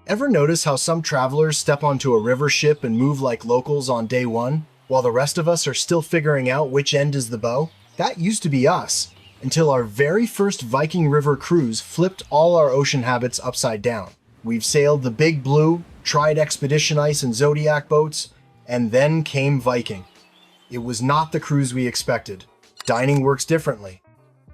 Ever notice how some travelers step onto a river ship and move like locals on day one, while the rest of us are still figuring out which end is the bow? That used to be us, until our very first Viking River cruise flipped all our ocean habits upside down. We've sailed the Big Blue, tried Expedition Ice and Zodiac boats, and then came Viking. It was not the cruise we expected. Dining works differently.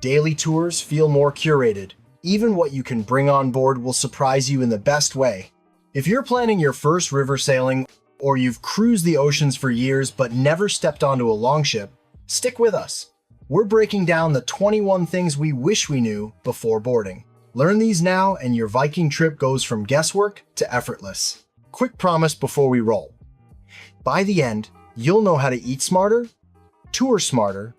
Daily tours feel more curated. Even what you can bring on board will surprise you in the best way. If you're planning your first river sailing, or you've cruised the oceans for years but never stepped onto a longship, stick with us. We're breaking down the 21 things we wish we knew before boarding. Learn these now and your Viking trip goes from guesswork to effortless. Quick promise before we roll. By the end, you'll know how to eat smarter, tour smarter,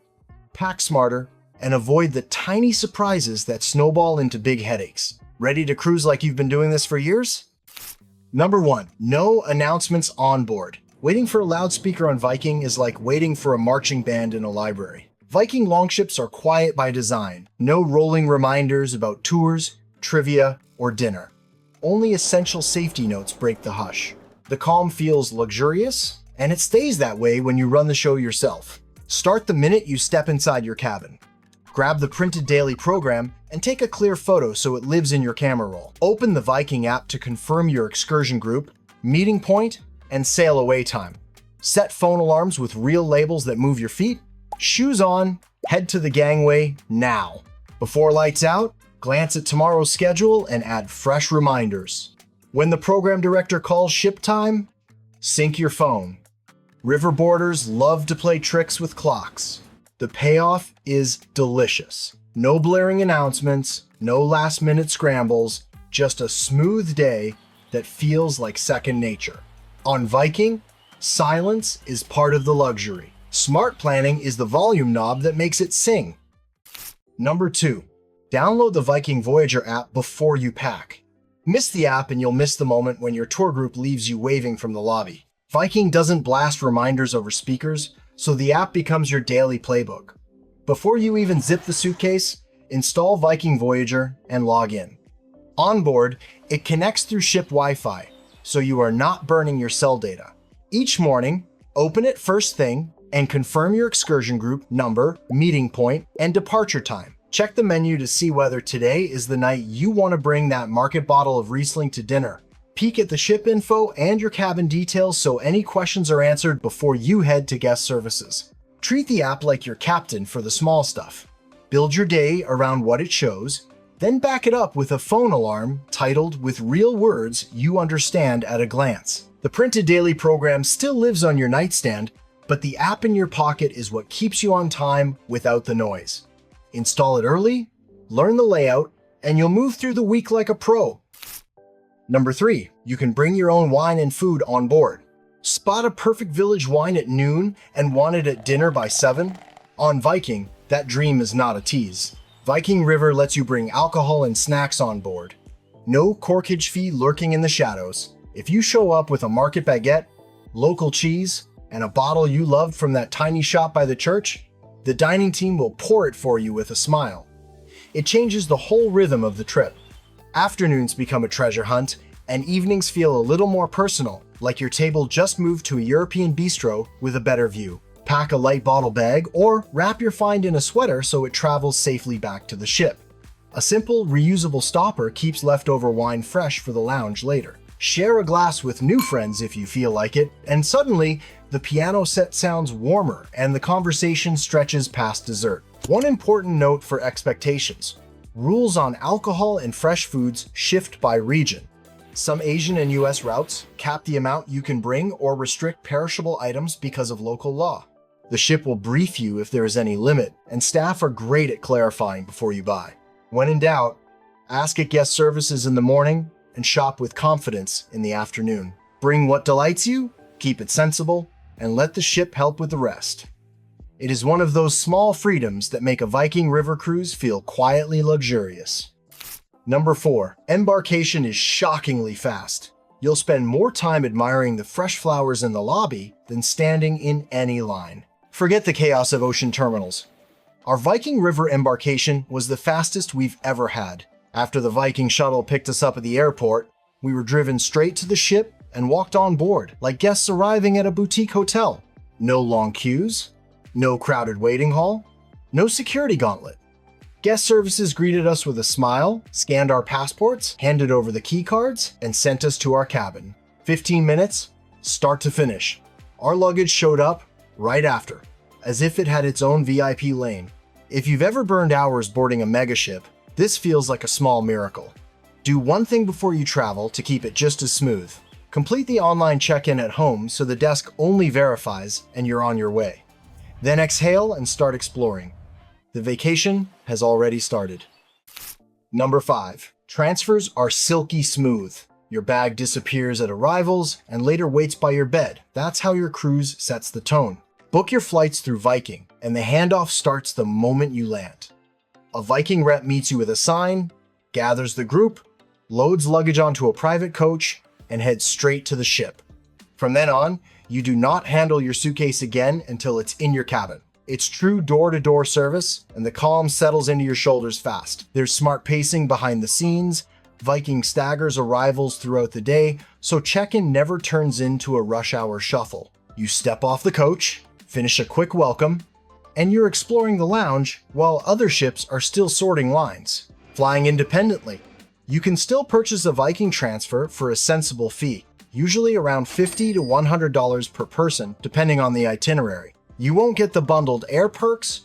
pack smarter, and avoid the tiny surprises that snowball into big headaches. Ready to cruise like you've been doing this for years? Number 1, no announcements on board. Waiting for a loudspeaker on Viking is like waiting for a marching band in a library. Viking longships are quiet by design. No rolling reminders about tours, trivia, or dinner. Only essential safety notes break the hush. The calm feels luxurious, and it stays that way when you run the show yourself. Start the minute you step inside your cabin. Grab the printed daily program and take a clear photo so it lives in your camera roll. Open the Viking app to confirm your excursion group, meeting point, and sail away time. Set phone alarms with real labels that move your feet. Shoes on, head to the gangway now. Before lights out, glance at tomorrow's schedule and add fresh reminders. When the program director calls ship time, sync your phone. Riverboarders love to play tricks with clocks. The payoff is delicious. No blaring announcements, no last-minute scrambles, just a smooth day that feels like second nature. On Viking, silence is part of the luxury. Smart planning is the volume knob that makes it sing. Number 2, download the Viking Voyager app before you pack. Miss the app and you'll miss the moment when your tour group leaves you waving from the lobby. Viking doesn't blast reminders over speakers, so the app becomes your daily playbook. Before you even zip the suitcase, install Viking Voyager and log in. On board, it connects through ship Wi-Fi, so you are not burning your cell data. Each morning, open it first thing and confirm your excursion group, number, meeting point, and departure time. Check the menu to see whether today is the night you want to bring that market bottle of Riesling to dinner. Peek at the ship info and your cabin details so any questions are answered before you head to guest services. Treat the app like your captain for the small stuff. Build your day around what it shows, then back it up with a phone alarm titled with real words you understand at a glance. The printed daily program still lives on your nightstand, but the app in your pocket is what keeps you on time without the noise. Install it early, learn the layout, and you'll move through the week like a pro. Number 3, you can bring your own wine and food on board. Spot a perfect village wine at noon and want it at dinner by 7? On Viking, that dream is not a tease. Viking River lets you bring alcohol and snacks on board. No corkage fee lurking in the shadows. If you show up with a market baguette, local cheese, and a bottle you loved from that tiny shop by the church, the dining team will pour it for you with a smile. It changes the whole rhythm of the trip. Afternoons become a treasure hunt, and evenings feel a little more personal, like your table just moved to a European bistro with a better view. Pack a light bottle bag or wrap your find in a sweater so it travels safely back to the ship. A simple, reusable stopper keeps leftover wine fresh for the lounge later. Share a glass with new friends if you feel like it, and suddenly, the piano set sounds warmer and the conversation stretches past dessert. One important note for expectations. Rules on alcohol and fresh foods shift by region. Some Asian and US routes cap the amount you can bring or restrict perishable items because of local law. The ship will brief you if there is any limit, and staff are great at clarifying before you buy. When in doubt, ask at guest services in the morning and shop with confidence in the afternoon. Bring what delights you, keep it sensible, and let the ship help with the rest. It is one of those small freedoms that make a Viking River cruise feel quietly luxurious. Number 4, embarkation is shockingly fast. You'll spend more time admiring the fresh flowers in the lobby than standing in any line. Forget the chaos of ocean terminals. Our Viking River embarkation was the fastest we've ever had. After the Viking shuttle picked us up at the airport, We were driven straight to the ship and walked on board like guests arriving at a boutique hotel. No long queues, no crowded waiting hall, no security gauntlet. Guest services greeted us with a smile, scanned our passports, handed over the key cards, and sent us to our cabin. 15 minutes, start to finish. Our luggage showed up right after, as if it had its own VIP lane. If you've ever burned hours boarding a megaship, this feels like a small miracle. Do one thing before you travel to keep it just as smooth. Complete the online check-in at home so the desk only verifies and you're on your way. Then exhale and start exploring. The vacation has already started. Number 5. Transfers are silky smooth. Your bag disappears at arrivals and later waits by your bed. That's how your cruise sets the tone. Book your flights through Viking, and the handoff starts the moment you land. A Viking rep meets you with a sign, gathers the group, loads luggage onto a private coach, and heads straight to the ship. From then on, you do not handle your suitcase again until it's in your cabin. It's true door-to-door service, and the calm settles into your shoulders fast. There's smart pacing behind the scenes, Viking staggers arrivals throughout the day, so check-in never turns into a rush hour shuffle. You step off the coach, finish a quick welcome, and you're exploring the lounge while other ships are still sorting lines. Flying independently, you can still purchase a Viking transfer for a sensible fee, usually around $50 to $100 per person, depending on the itinerary. You won't get the bundled air perks,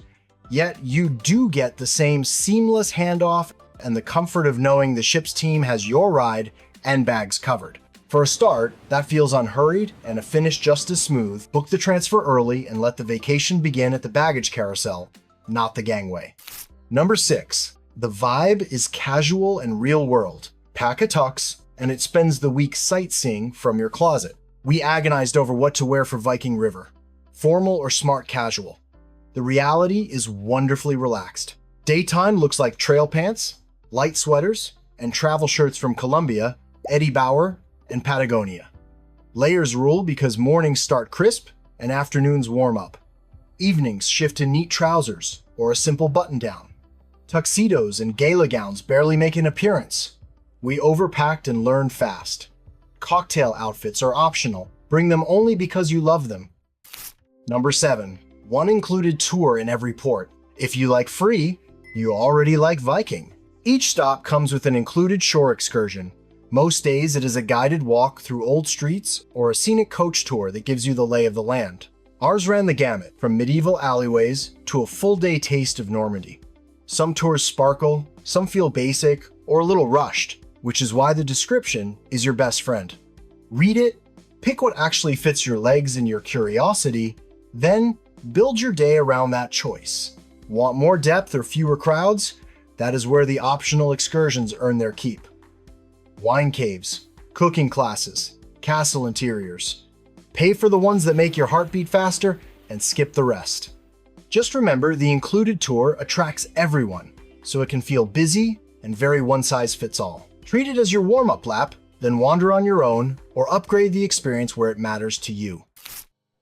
yet you do get the same seamless handoff and the comfort of knowing the ship's team has your ride and bags covered. For a start, that feels unhurried and a finish just as smooth. Book the transfer early and let the vacation begin at the baggage carousel, not the gangway. Number 6. The vibe is casual and real world. Pack a tux, and it spends the week sightseeing from your closet. We agonized over what to wear for Viking River. Formal or smart casual. The reality is wonderfully relaxed. Daytime looks like trail pants, light sweaters, and travel shirts from Colombia, Eddie Bauer, and Patagonia. Layers rule because mornings start crisp and afternoons warm up. Evenings shift to neat trousers or a simple button-down. Tuxedos and gala gowns barely make an appearance. We overpacked and learned fast. Cocktail outfits are optional. Bring them only because you love them. Number 7. One included tour in every port. If you like free, you already like Viking. Each stop comes with an included shore excursion. Most days it is a guided walk through old streets or a scenic coach tour that gives you the lay of the land. Ours ran the gamut, from medieval alleyways to a full-day taste of Normandy. Some tours sparkle, some feel basic or a little rushed, which is why the description is your best friend. Read it, pick what actually fits your legs and your curiosity, then build your day around that choice. Want more depth or fewer crowds? That is where the optional excursions earn their keep. Wine caves, cooking classes, castle interiors. Pay for the ones that make your heart beat faster and skip the rest. Just remember, the included tour attracts everyone, so it can feel busy and very one-size-fits-all. Treat it as your warm-up lap, then wander on your own or upgrade the experience where it matters to you.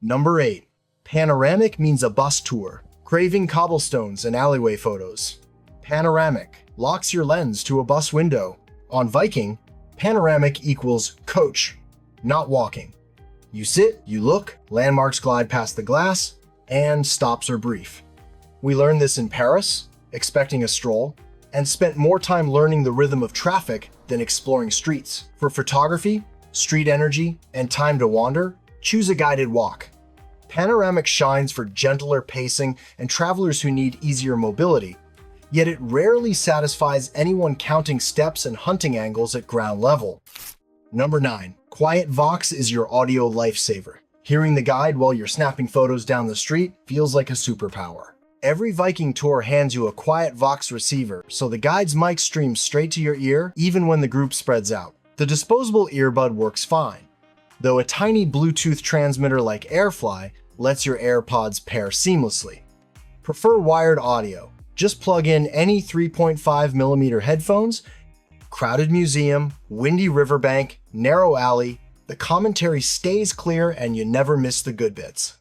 Number 8. Panoramic means a bus tour, craving cobblestones and alleyway photos. Panoramic locks your lens to a bus window. On Viking, panoramic equals coach, not walking. You sit, you look, landmarks glide past the glass, and stops are brief. We learned this in Paris, expecting a stroll, and spent more time learning the rhythm of traffic than exploring streets. For photography, street energy, and time to wander, choose a guided walk. Panoramic shines for gentler pacing and travelers who need easier mobility, yet it rarely satisfies anyone counting steps and hunting angles at ground level. Number 9. QuietVox is your audio lifesaver. Hearing the guide while you're snapping photos down the street feels like a superpower. Every Viking tour hands you a QuietVox receiver, so the guide's mic streams straight to your ear even when the group spreads out. The disposable earbud works fine, though a tiny Bluetooth transmitter like AirFly lets your AirPods pair seamlessly. Prefer wired audio? Just plug in any 3.5mm headphones. Crowded museum, windy riverbank, narrow alley, the commentary stays clear and you never miss the good bits.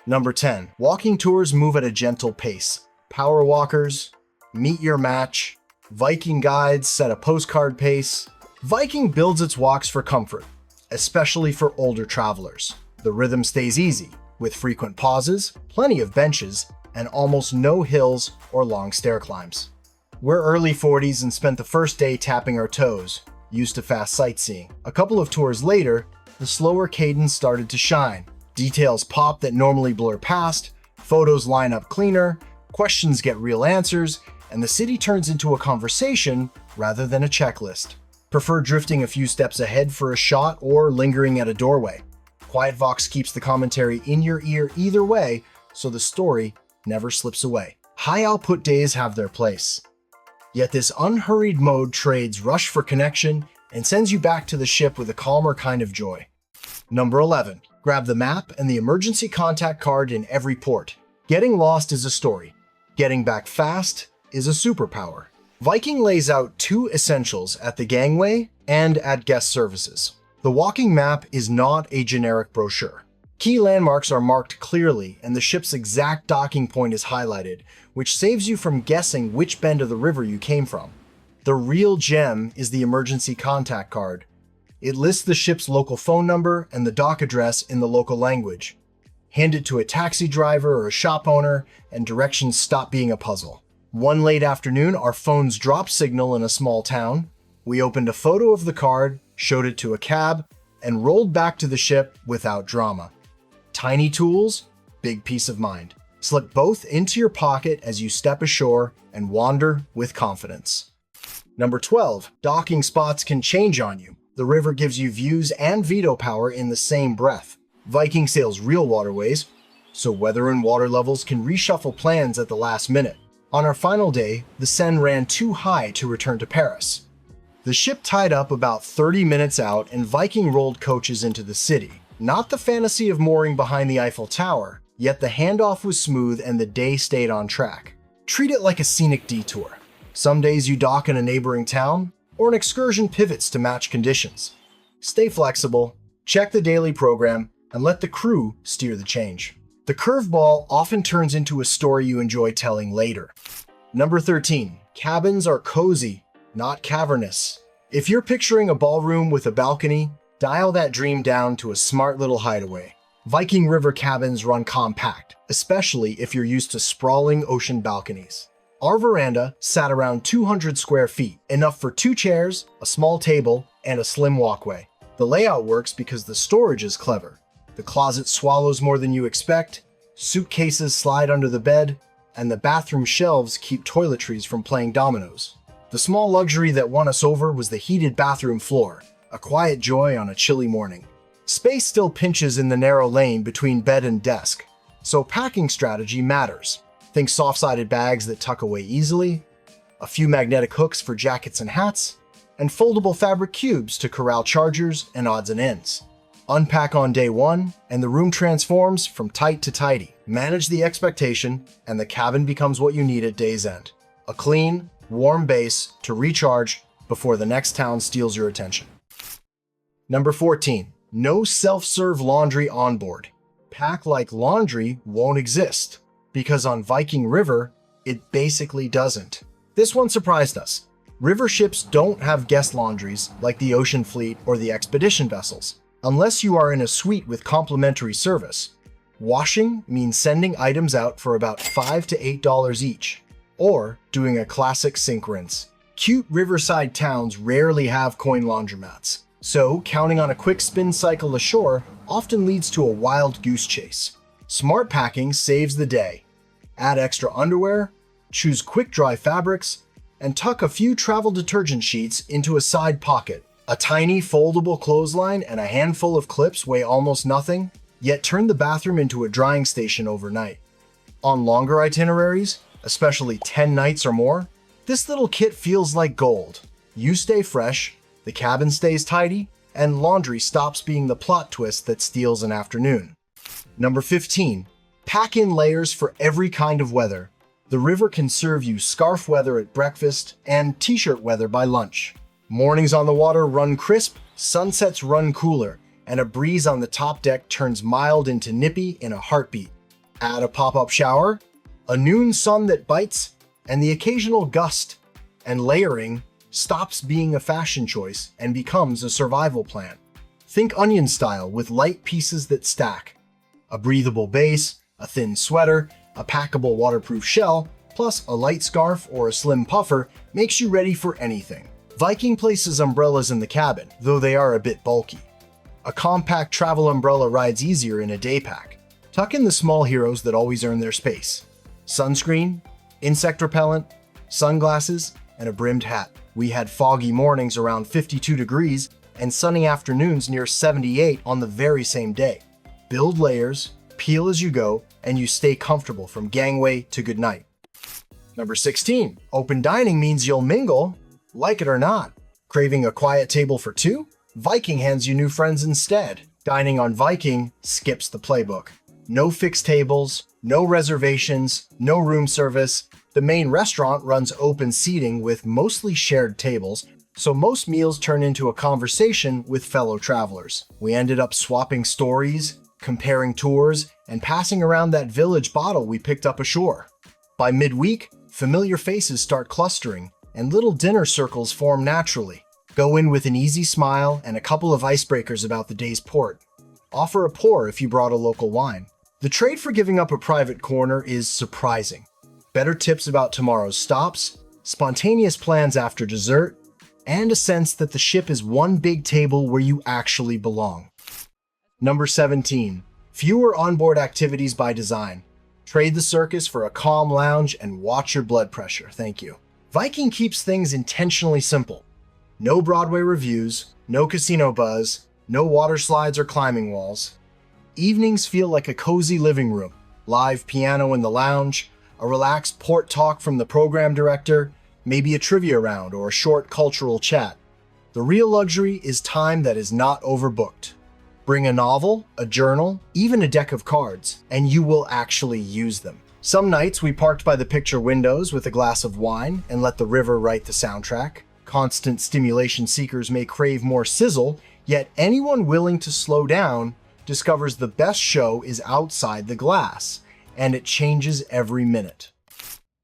Number 10. Walking tours move at a gentle pace. Power walkers, meet your match, Viking guides set a postcard pace, Viking builds its walks for comfort, especially for older travelers. The rhythm stays easy, with frequent pauses, plenty of benches, and almost no hills or long stair climbs. We're early 40s and spent the first day tapping our toes, used to fast sightseeing. A couple of tours later, the slower cadence started to shine. Details pop that normally blur past, photos line up cleaner, questions get real answers, and the city turns into a conversation rather than a checklist. Prefer drifting a few steps ahead for a shot or lingering at a doorway. QuietVox keeps the commentary in your ear either way, so the story never slips away. High output days have their place. Yet this unhurried mode trades rush for connection and sends you back to the ship with a calmer kind of joy. Number 11. Grab the map and the emergency contact card in every port. Getting lost is a story. Getting back fast is a superpower. Viking lays out two essentials at the gangway and at guest services. The walking map is not a generic brochure. Key landmarks are marked clearly and the ship's exact docking point is highlighted, which saves you from guessing which bend of the river you came from. The real gem is the emergency contact card. It lists the ship's local phone number and the dock address in the local language. Hand it to a taxi driver or a shop owner, and directions stop being a puzzle. One late afternoon, our phones dropped signal in a small town. We opened a photo of the card, showed it to a cab, and rolled back to the ship without drama. Tiny tools, big peace of mind. Slip both into your pocket as you step ashore and wander with confidence. Number 12. Docking spots can change on you. The river gives you views and veto power in the same breath. Viking sails real waterways, so weather and water levels can reshuffle plans at the last minute. On our final day, the Seine ran too high to return to Paris. The ship tied up about 30 minutes out and Viking rolled coaches into the city. Not the fantasy of mooring behind the Eiffel Tower, yet the handoff was smooth and the day stayed on track. Treat it like a scenic detour. Some days you dock in a neighboring town, or an excursion pivots to match conditions. Stay flexible, check the daily program, and let the crew steer the change. The curveball often turns into a story you enjoy telling later. Number 13. Cabins are cozy, not cavernous. If you're picturing a ballroom with a balcony, dial that dream down to a smart little hideaway. Viking River cabins run compact, especially if you're used to sprawling ocean balconies. Our veranda sat around 200 square feet, enough for 2 chairs, a small table, and a slim walkway. The layout works because the storage is clever. The closet swallows more than you expect, suitcases slide under the bed, and the bathroom shelves keep toiletries from playing dominoes. The small luxury that won us over was the heated bathroom floor, a quiet joy on a chilly morning. Space still pinches in the narrow lane between bed and desk, so packing strategy matters. Think soft-sided bags that tuck away easily, a few magnetic hooks for jackets and hats, and foldable fabric cubes to corral chargers and odds and ends. Unpack on day 1, and the room transforms from tight to tidy. Manage the expectation, and the cabin becomes what you need at day's end. A clean, warm base to recharge before the next town steals your attention. Number 14. No self-serve laundry on board. Pack like laundry won't exist, because on Viking River, it basically doesn't. This one surprised us. River ships don't have guest laundries like the Ocean Fleet or the expedition vessels. Unless you are in a suite with complimentary service, washing means sending items out for about $5 to $8 each, or doing a classic sink rinse. Cute riverside towns rarely have coin laundromats, so counting on a quick spin cycle ashore often leads to a wild goose chase. Smart packing saves the day. Add extra underwear, choose quick-dry fabrics, and tuck a few travel detergent sheets into a side pocket. A tiny foldable clothesline and a handful of clips weigh almost nothing, yet turn the bathroom into a drying station overnight. On longer itineraries, especially 10 nights or more, this little kit feels like gold. You stay fresh, the cabin stays tidy, and laundry stops being the plot twist that steals an afternoon. Number 15. Pack in layers for every kind of weather. The river can serve you scarf weather at breakfast and t-shirt weather by lunch. Mornings on the water run crisp, sunsets run cooler, and a breeze on the top deck turns mild into nippy in a heartbeat. Add a pop-up shower, a noon sun that bites, and the occasional gust, and layering stops being a fashion choice and becomes a survival plan. Think onion style with light pieces that stack. A breathable base, a thin sweater, a packable waterproof shell, plus a light scarf or a slim puffer makes you ready for anything. Viking places umbrellas in the cabin, though they are a bit bulky. A compact travel umbrella rides easier in a day pack. Tuck in the small heroes that always earn their space. Sunscreen, insect repellent, sunglasses, and a brimmed hat. We had foggy mornings around 52 degrees and sunny afternoons near 78 on the very same day. Build layers, peel as you go, and you stay comfortable from gangway to goodnight. Number 16. Open dining means you'll mingle, like it or not. Craving a quiet table for two? Viking hands you new friends instead. Dining on Viking skips the playbook. No fixed tables, no reservations, no room service. The main restaurant runs open seating with mostly shared tables, so most meals turn into a conversation with fellow travelers. We ended up swapping stories, comparing tours, and passing around that village bottle we picked up ashore. By midweek, familiar faces start clustering, and little dinner circles form naturally. Go in with an easy smile and a couple of icebreakers about the day's port. Offer a pour if you brought a local wine. The trade for giving up a private corner is surprising. Better tips about tomorrow's stops, spontaneous plans after dessert, and a sense that the ship is one big table where you actually belong. Number 17. Fewer onboard activities by design. Trade the circus for a calm lounge and watch your blood pressure, thank you. Viking keeps things intentionally simple. No Broadway reviews, no casino buzz, no water slides or climbing walls. Evenings feel like a cozy living room, live piano in the lounge, a relaxed port talk from the program director, maybe a trivia round or a short cultural chat. The real luxury is time that is not overbooked. Bring a novel, a journal, even a deck of cards, and you will actually use them. Some nights we parked by the picture windows with a glass of wine and let the river write the soundtrack. Constant stimulation seekers may crave more sizzle, yet anyone willing to slow down discovers the best show is outside the glass, and it changes every minute.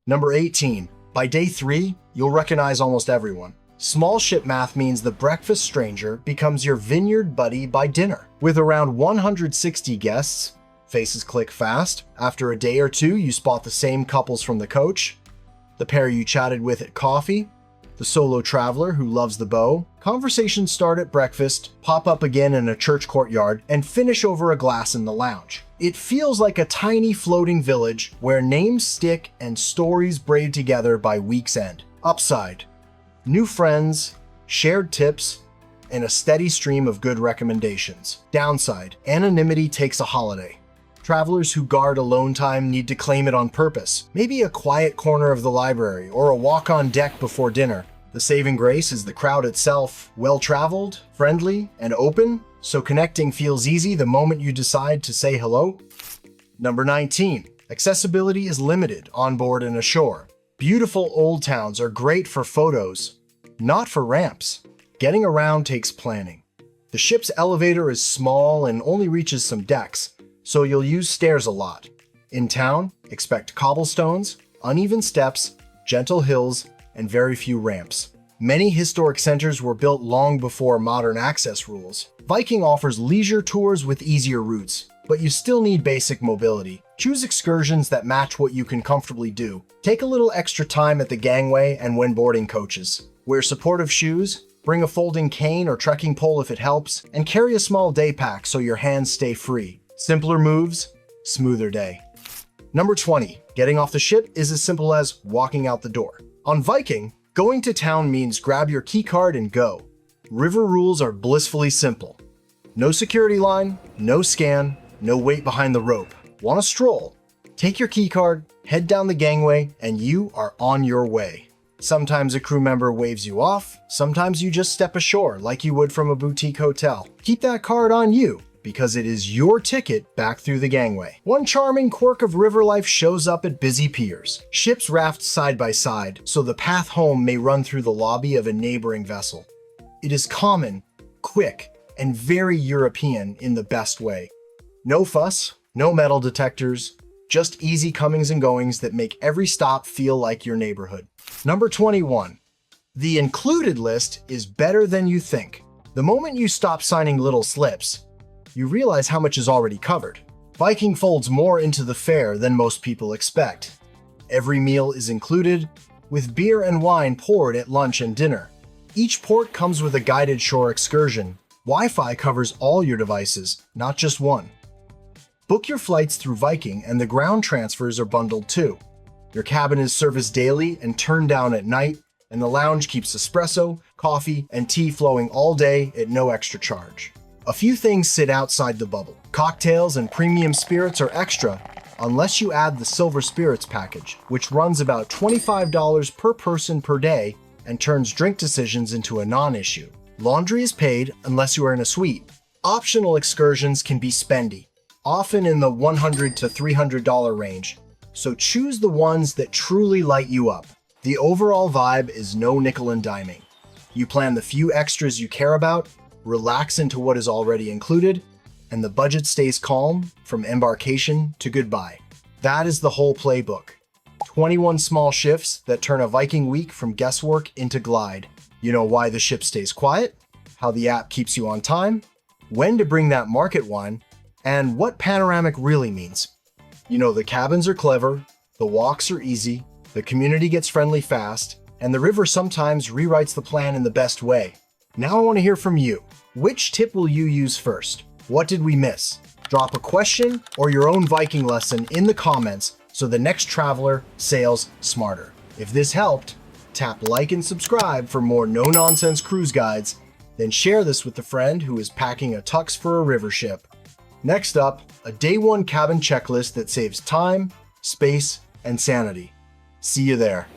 Number 18. By day 3, you'll recognize almost everyone. Small ship math means the breakfast stranger becomes your vineyard buddy by dinner. With around 160 guests, faces click fast. After a day or two, you spot the same couples from the coach, the pair you chatted with at coffee, the solo traveler who loves the bow. Conversations start at breakfast, pop up again in a church courtyard, and finish over a glass in the lounge. It feels like a tiny floating village where names stick and stories braid together by week's end. Upside: new friends, shared tips, and a steady stream of good recommendations. Downside: anonymity takes a holiday. Travelers who guard alone time need to claim it on purpose. Maybe a quiet corner of the library or a walk on deck before dinner. The saving grace is the crowd itself, well-traveled, friendly, and open, so connecting feels easy the moment you decide to say hello. Number 19. Accessibility is limited on board and ashore. Beautiful old towns are great for photos, not for ramps. Getting around takes planning. The ship's elevator is small and only reaches some decks, so you'll use stairs a lot. In town, expect cobblestones, uneven steps, gentle hills, and very few ramps. Many historic centers were built long before modern access rules. Viking offers leisure tours with easier routes, but you still need basic mobility. Choose excursions that match what you can comfortably do. Take a little extra time at the gangway and when boarding coaches. Wear supportive shoes, bring a folding cane or trekking pole if it helps, and carry a small day pack so your hands stay free. Simpler moves, smoother day. Number 20. Getting off the ship is as simple as walking out the door. On Viking, going to town means grab your keycard and go. River rules are blissfully simple. No security line, no scan, no wait behind the rope. Want a stroll? Take your keycard, head down the gangway, and you are on your way. Sometimes a crew member waves you off, sometimes you just step ashore like you would from a boutique hotel. Keep that card on you, because it is your ticket back through the gangway. One charming quirk of river life shows up at busy piers. Ships raft side by side, so the path home may run through the lobby of a neighboring vessel. It is common, quick, and very European in the best way. No fuss, no metal detectors, just easy comings and goings that make every stop feel like your neighborhood. Number 21. The included list is better than you think. The moment you stop signing little slips, you realize how much is already covered. Viking folds more into the fare than most people expect. Every meal is included, with beer and wine poured at lunch and dinner. Each port comes with a guided shore excursion. Wi-Fi covers all your devices, not just one. Book your flights through Viking and the ground transfers are bundled too. Your cabin is serviced daily and turned down at night, and the lounge keeps espresso, coffee, and tea flowing all day at no extra charge. A few things sit outside the bubble. Cocktails and premium spirits are extra, unless you add the Silver Spirits package, which runs about $25 per person per day and turns drink decisions into a non-issue. Laundry is paid unless you are in a suite. Optional excursions can be spendy, often in the $100 to $300 range, so choose the ones that truly light you up. The overall vibe is no nickel and diming. You plan the few extras you care about, relax into what is already included, and the budget stays calm from embarkation to goodbye. That is the whole playbook. 21 small shifts that turn a Viking week from guesswork into glide. You know why the ship stays quiet, how the app keeps you on time, when to bring that market wine, and what Panoramic really means. You know the cabins are clever, the walks are easy, the community gets friendly fast, and the river sometimes rewrites the plan in the best way. Now I want to hear from you. Which tip will you use first? What did we miss? Drop a question or your own Viking lesson in the comments so the next traveler sails smarter. If this helped, tap like and subscribe for more no-nonsense cruise guides, then share this with a friend who is packing a tux for a river ship. Next up, a day one cabin checklist that saves time, space, and sanity. See you there.